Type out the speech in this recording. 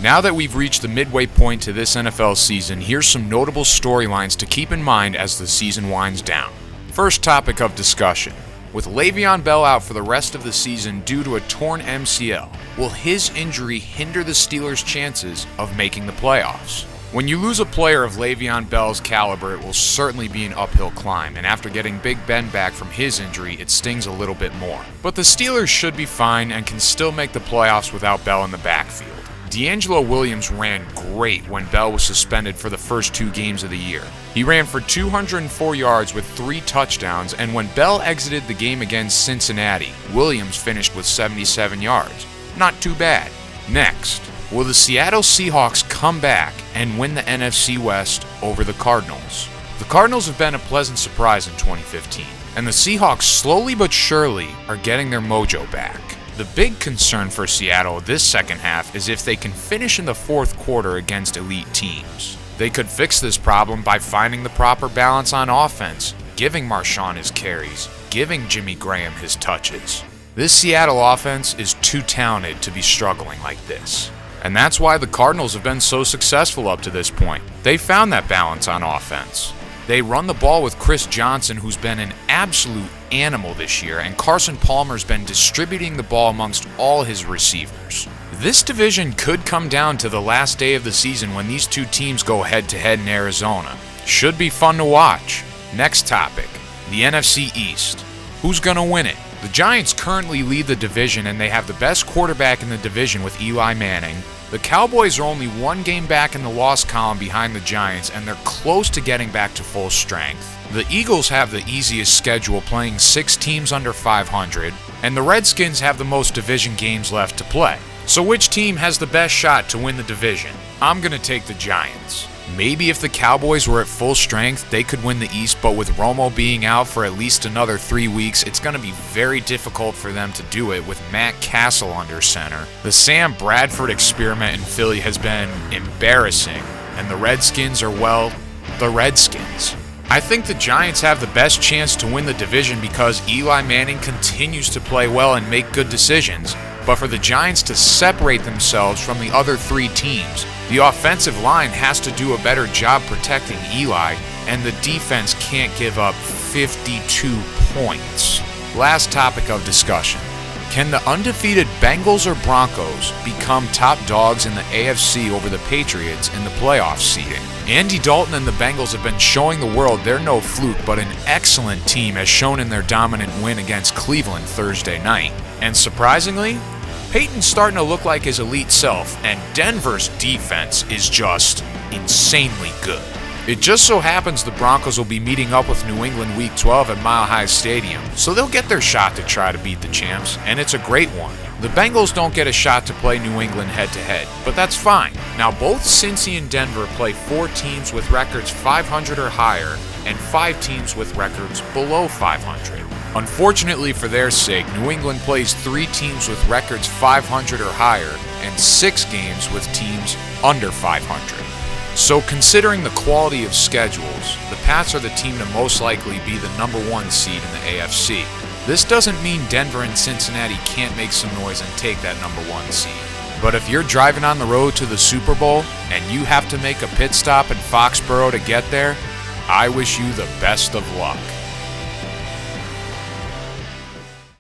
Now that we've reached the midway point to this NFL season, here's some notable storylines to keep in mind as the season winds down. First topic of discussion. With Le'Veon Bell out for the rest of the season due to a torn MCL, will his injury hinder the Steelers' chances of making the playoffs? When you lose a player of Le'Veon Bell's caliber, it will certainly be an uphill climb, and after getting Big Ben back from his injury, it stings a little bit more. But the Steelers should be fine and can still make the playoffs without Bell in the backfield. DeAngelo Williams ran great when Bell was suspended for the first 2 games of the year. He ran for 204 yards with 3 touchdowns, and when Bell exited the game against Cincinnati, Williams finished with 77 yards. Not too bad. Next, will the Seattle Seahawks come back and win the NFC West over the Cardinals? The Cardinals have been a pleasant surprise in 2015, and the Seahawks slowly but surely are getting their mojo back. The big concern for Seattle this second half is if they can finish in the fourth quarter against elite teams. They could fix this problem by finding the proper balance on offense, giving Marshawn his carries, giving Jimmy Graham his touches. This Seattle offense is too talented to be struggling like this. And that's why the Cardinals have been so successful up to this point. They found that balance on offense. They run the ball with Chris Johnson, who's been an absolute animal this year, and Carson Palmer's been distributing the ball amongst all his receivers. This division could come down to the last day of the season when these two teams go head-to-head in Arizona. Should be fun to watch. Next topic, the NFC East. Who's gonna win it? The Giants currently lead the division, and they have the best quarterback in the division with Eli Manning. The Cowboys are only 1 game back in the loss column behind the Giants, and they're close to getting back to full strength. The Eagles have the easiest schedule, playing 6 teams under 500, and the Redskins have the most division games left to play. So which team has the best shot to win the division? I'm going to take the Giants. Maybe if the Cowboys were at full strength, they could win the East, but with Romo being out for at least another 3 weeks, it's going to be very difficult for them to do it with Matt Castle under center. The Sam Bradford experiment in Philly has been embarrassing, and the Redskins are, well, the Redskins. I think the Giants have the best chance to win the division because Eli Manning continues to play well and make good decisions, but for the Giants to separate themselves from the other 3 teams, the offensive line has to do a better job protecting Eli, and the defense can't give up 52 points. Last topic of discussion. Can the undefeated Bengals or Broncos become top dogs in the AFC over the Patriots in the playoff seeding? Andy Dalton and the Bengals have been showing the world they're no fluke, but an excellent team as shown in their dominant win against Cleveland Thursday night. And surprisingly, Peyton's starting to look like his elite self, and Denver's defense is just insanely good. It just so happens the Broncos will be meeting up with New England Week 12 at Mile High Stadium, so they'll get their shot to try to beat the champs, and it's a great one. The Bengals don't get a shot to play New England head-to-head, but that's fine. Now both Cincy and Denver play 4 teams with records 500 or higher, and 5 teams with records below 500. Unfortunately for their sake, New England plays 3 teams with records 500 or higher, and 6 games with teams under 500. So considering the quality of schedules, the Pats are the team to most likely be the number 1 seed in the AFC. This doesn't mean Denver and Cincinnati can't make some noise and take that number 1 seed. But if you're driving on the road to the Super Bowl and you have to make a pit stop in Foxborough to get there, I wish you the best of luck.